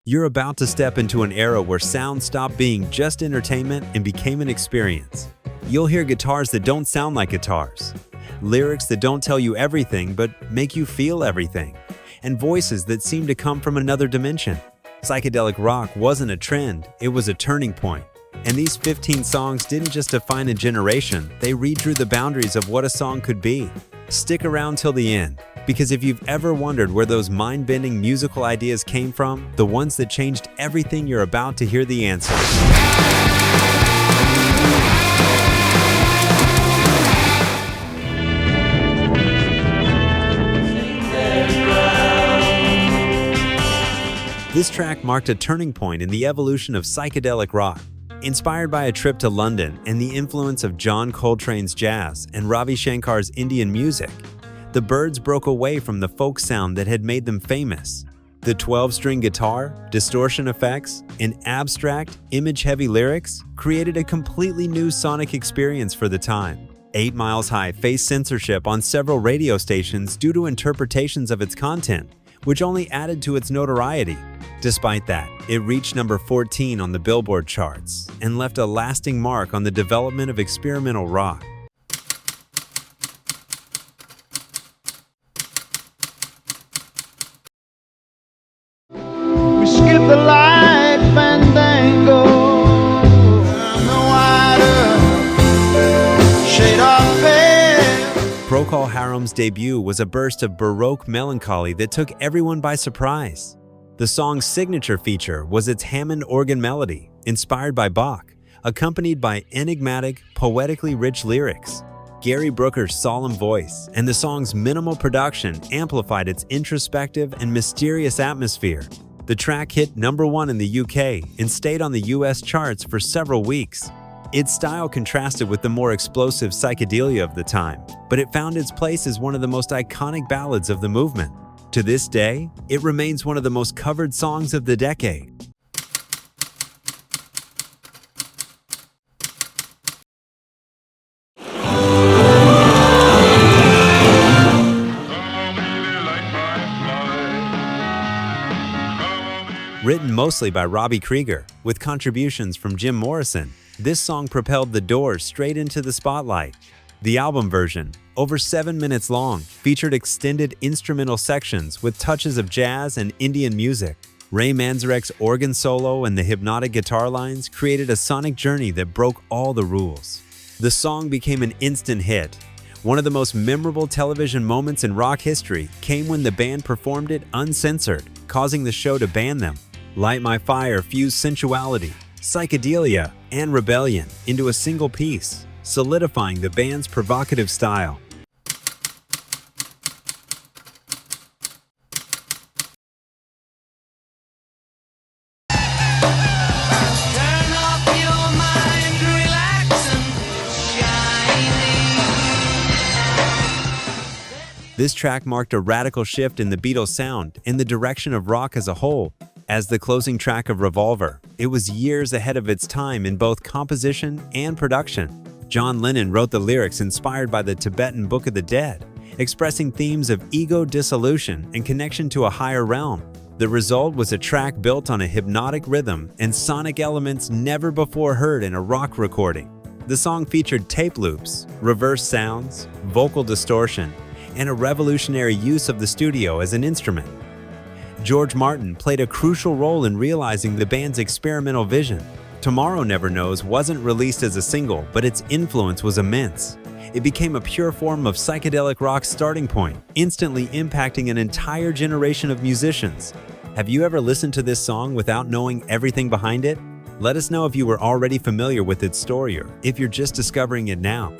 You're about to step into an era where sound stopped being just entertainment and became an experience. You'll hear guitars that don't sound like guitars, lyrics that don't tell you everything but make you feel everything, and voices that seem to come from another dimension. Psychedelic rock wasn't a trend, it was a turning point. And these 15 songs didn't just define a generation, they redrew the boundaries of what a song could be. Stick around till the end, because if you've ever wondered where those mind-bending musical ideas came from, the ones that changed everything, you're about to hear the answer. This track marked a turning point in the evolution of psychedelic rock. Inspired by a trip to London and the influence of John Coltrane's jazz and Ravi Shankar's Indian music, the Byrds broke away from the folk sound that had made them famous. The 12-string guitar, distortion effects, and abstract, image-heavy lyrics created a completely new sonic experience for the time. 8 Miles High faced censorship on several radio stations due to interpretations of its content, which only added to its notoriety. Despite that, it reached number 14 on the Billboard charts and left a lasting mark on the development of experimental rock. We skip the light fandango and the wider shade of pale. Procol Harum's debut was a burst of Baroque melancholy that took everyone by surprise. The song's signature feature was its Hammond organ melody, inspired by Bach, accompanied by enigmatic, poetically rich lyrics. Gary Brooker's solemn voice and the song's minimal production amplified its introspective and mysterious atmosphere. The track hit number 1 in the UK and stayed on the US charts for several weeks. Its style contrasted with the more explosive psychedelia of the time, but it found its place as one of the most iconic ballads of the movement. To this day, it remains one of the most covered songs of the decade. Written mostly by Robbie Krieger, with contributions from Jim Morrison, this song propelled the Doors straight into the spotlight. The album version, over 7 minutes long, featured extended instrumental sections with touches of jazz and Indian music. Ray Manzarek's organ solo and the hypnotic guitar lines created a sonic journey that broke all the rules. The song became an instant hit. One of the most memorable television moments in rock history came when the band performed it uncensored, causing the show to ban them. Light My Fire fused sensuality, psychedelia, and rebellion into a single piece, solidifying the band's provocative style. This track marked a radical shift in the Beatles' sound and the direction of rock as a whole. As the closing track of Revolver, it was years ahead of its time in both composition and production. John Lennon wrote the lyrics inspired by the Tibetan Book of the Dead, expressing themes of ego dissolution and connection to a higher realm. The result was a track built on a hypnotic rhythm and sonic elements never before heard in a rock recording. The song featured tape loops, reverse sounds, vocal distortion, and a revolutionary use of the studio as an instrument. George Martin played a crucial role in realizing the band's experimental vision. Tomorrow Never Knows wasn't released as a single, but its influence was immense. It became a pure form of psychedelic rock's starting point, instantly impacting an entire generation of musicians. Have you ever listened to this song without knowing everything behind it? Let us know if you were already familiar with its story or if you're just discovering it now.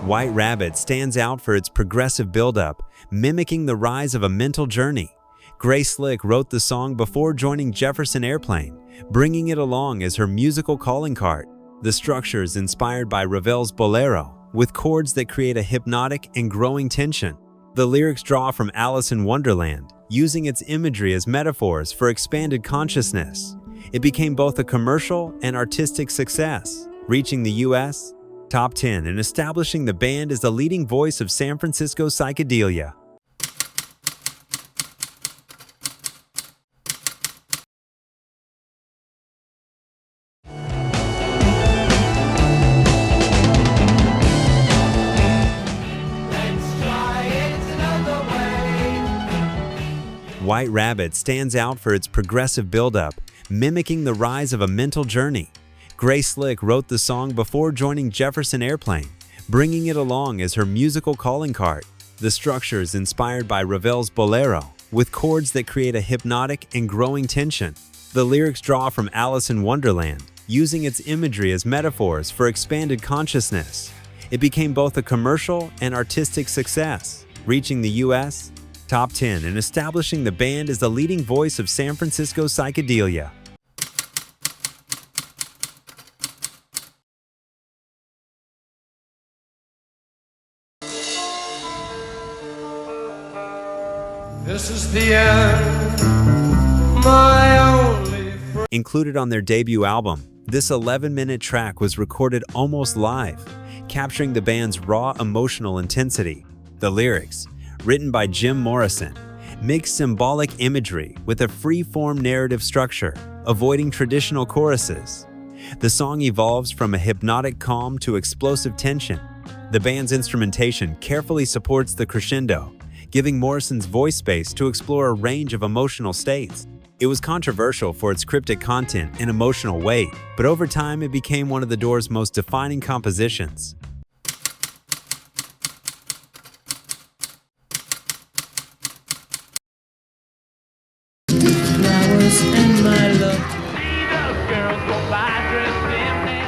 White Rabbit stands out for its progressive build-up, mimicking the rise of a mental journey. Grace Slick wrote the song before joining Jefferson Airplane, bringing it along as her musical calling card. The structure is inspired by Ravel's Bolero, with chords that create a hypnotic and growing tension. The lyrics draw from Alice in Wonderland, using its imagery as metaphors for expanded consciousness. It became both a commercial and artistic success, reaching the U.S. top 10 and establishing the band as the leading voice of San Francisco psychedelia. White Rabbit stands out for its progressive build-up, mimicking the rise of a mental journey. Grace Slick wrote the song before joining Jefferson Airplane, bringing it along as her musical calling card. The structure is inspired by Ravel's Bolero, with chords that create a hypnotic and growing tension. The lyrics draw from Alice in Wonderland, using its imagery as metaphors for expanded consciousness. It became both a commercial and artistic success, reaching the U.S. top 10 and establishing the band as the leading voice of San Francisco psychedelia. This is the end, my only friend. Included on their debut album, this 11-minute track was recorded almost live, capturing the band's raw emotional intensity. The lyrics, written by Jim Morrison, mix symbolic imagery with a free-form narrative structure, avoiding traditional choruses. The song evolves from a hypnotic calm to explosive tension. The band's instrumentation carefully supports the crescendo, giving Morrison's voice space to explore a range of emotional states. It was controversial for its cryptic content and emotional weight, but over time it became one of the Doors' most defining compositions.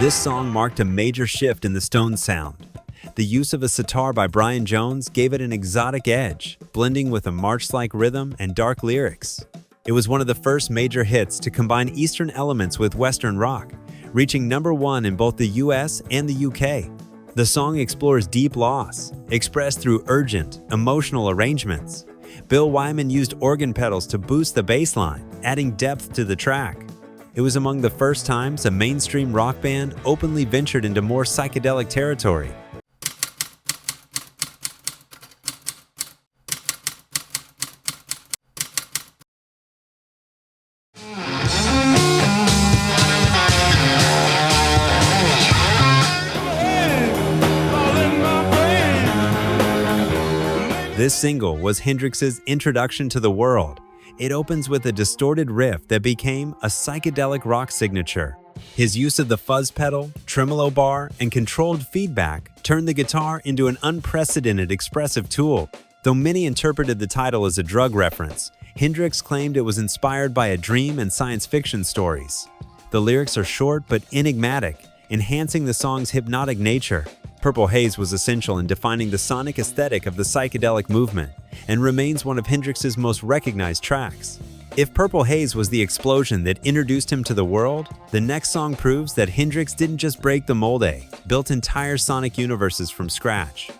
This song marked a major shift in the Stones' sound. The use of a sitar by Brian Jones gave it an exotic edge, blending with a march-like rhythm and dark lyrics. It was one of the first major hits to combine Eastern elements with Western rock, reaching #1 in both the US and the UK. The song explores deep loss, expressed through urgent, emotional arrangements. Bill Wyman used organ pedals to boost the bass line, adding depth to the track. It was among the first times a mainstream rock band openly ventured into more psychedelic territory. This single was Hendrix's introduction to the world. It opens with a distorted riff that became a psychedelic rock signature. His use of the fuzz pedal, tremolo bar, and controlled feedback turned the guitar into an unprecedented expressive tool. Though many interpreted the title as a drug reference, Hendrix claimed it was inspired by a dream and science fiction stories. The lyrics are short but enigmatic, enhancing the song's hypnotic nature. Purple Haze was essential in defining the sonic aesthetic of the psychedelic movement and remains one of Hendrix's most recognized tracks. If Purple Haze was the explosion that introduced him to the world, the next song proves that Hendrix didn't just break the mold, built entire sonic universes from scratch.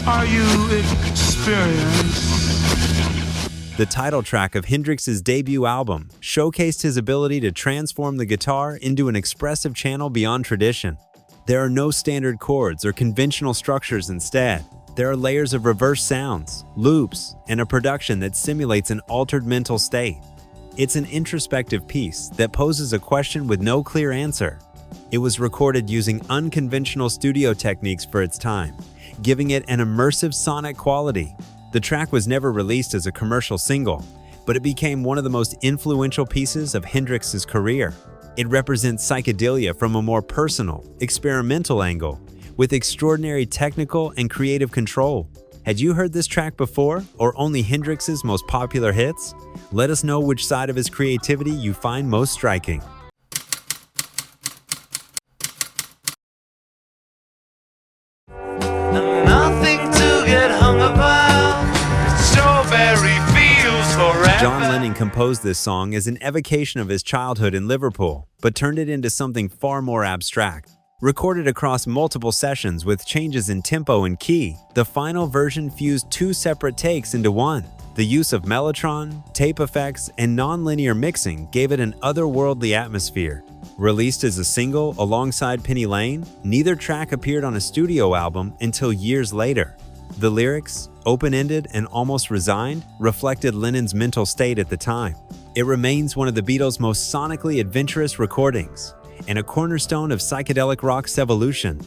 Are you experienced? The title track of Hendrix's debut album showcased his ability to transform the guitar into an expressive channel beyond tradition. There are no standard chords or conventional structures instead. There are layers of reverse sounds, loops, and a production that simulates an altered mental state. It's an introspective piece that poses a question with no clear answer. It was recorded using unconventional studio techniques for its time, giving it an immersive sonic quality. The track was never released as a commercial single, but it became one of the most influential pieces of Hendrix's career. It represents psychedelia from a more personal, experimental angle, with extraordinary technical and creative control. Had you heard this track before, or only Hendrix's most popular hits? Let us know which side of his creativity you find most striking. Nothing to get hung about. Strawberry fields forever. John Lennon Channing composed this song as an evocation of his childhood in Liverpool, but turned it into something far more abstract. Recorded across multiple sessions with changes in tempo and key, the final version fused two separate takes into one. The use of mellotron, tape effects, and non-linear mixing gave it an otherworldly atmosphere. Released as a single alongside Penny Lane, neither track appeared on a studio album until years later. The lyrics, open-ended and almost resigned, reflected Lennon's mental state at the time. It remains one of the Beatles' most sonically adventurous recordings, and a cornerstone of psychedelic rock's evolution.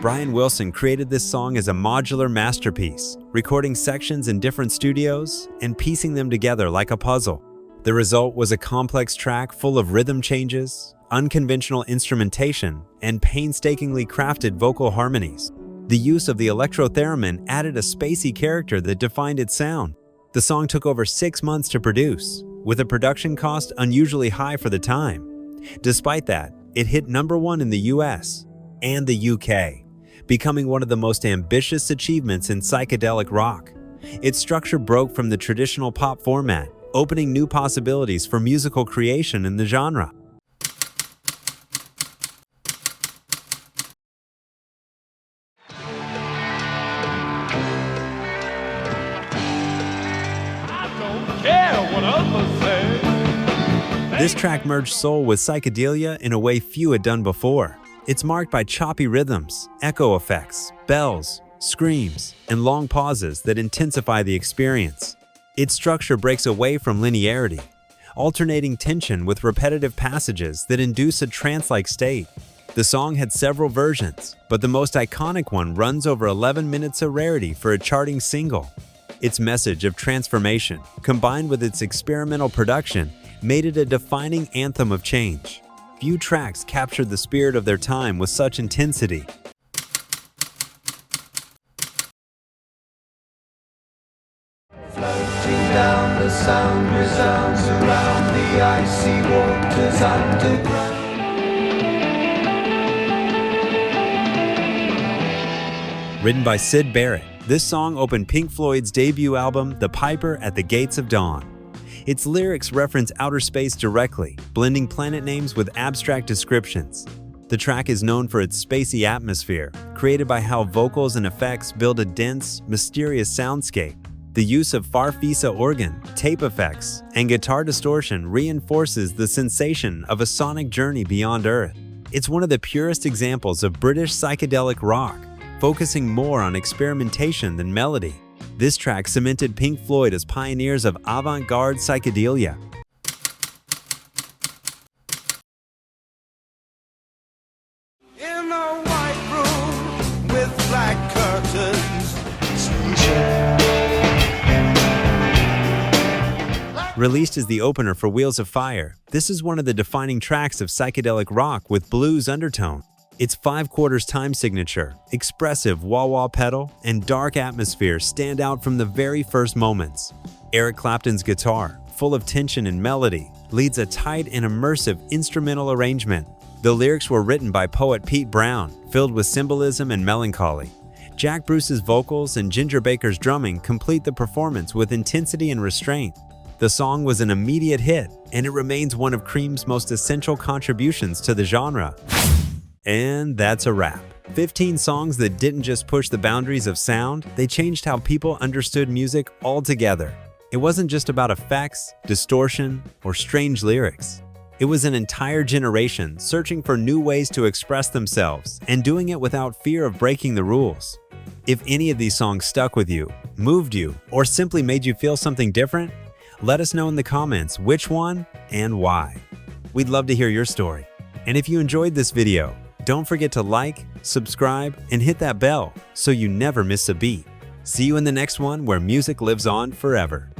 Brian Wilson created this song as a modular masterpiece, recording sections in different studios and piecing them together like a puzzle. The result was a complex track full of rhythm changes, unconventional instrumentation, and painstakingly crafted vocal harmonies. The use of the electro-theremin added a spacey character that defined its sound. The song took over 6 months to produce, with a production cost unusually high for the time. Despite that, it hit #1 in the US and the UK, becoming one of the most ambitious achievements in psychedelic rock. Its structure broke from the traditional pop format, opening new possibilities for musical creation in the genre. This track merged soul with psychedelia in a way few had done before. It's marked by choppy rhythms, echo effects, bells, screams, and long pauses that intensify the experience. Its structure breaks away from linearity, alternating tension with repetitive passages that induce a trance-like state. The song had several versions, but the most iconic one runs over 11 minutes, a rarity for a charting single. Its message of transformation, combined with its experimental production, made it a defining anthem of change. Few tracks captured the spirit of their time with such intensity. Floating down, the sound resounds around the icy waters underground. Written by Syd Barrett, this song opened Pink Floyd's debut album, The Piper at the Gates of Dawn. Its lyrics reference outer space directly, blending planet names with abstract descriptions. The track is known for its spacey atmosphere, created by how vocals and effects build a dense, mysterious soundscape. The use of farfisa organ, tape effects, and guitar distortion reinforces the sensation of a sonic journey beyond Earth. It's one of the purest examples of British psychedelic rock, focusing more on experimentation than melody. This track cemented Pink Floyd as pioneers of avant-garde psychedelia. In a white room with black curtains. Released as the opener for Wheels of Fire, this is one of the defining tracks of psychedelic rock with blues undertone. Its 5/4 time signature, expressive wah-wah pedal, and dark atmosphere stand out from the very first moments. Eric Clapton's guitar, full of tension and melody, leads a tight and immersive instrumental arrangement. The lyrics were written by poet Pete Brown, filled with symbolism and melancholy. Jack Bruce's vocals and Ginger Baker's drumming complete the performance with intensity and restraint. The song was an immediate hit, and it remains one of Cream's most essential contributions to the genre. And that's a wrap. 15 songs that didn't just push the boundaries of sound, they changed how people understood music altogether. It wasn't just about effects, distortion, or strange lyrics. It was an entire generation searching for new ways to express themselves and doing it without fear of breaking the rules. If any of these songs stuck with you, moved you, or simply made you feel something different, let us know in the comments which one and why. We'd love to hear your story. And if you enjoyed this video, don't forget to like, subscribe, and hit that bell so you never miss a beat. See you in the next one where music lives on forever.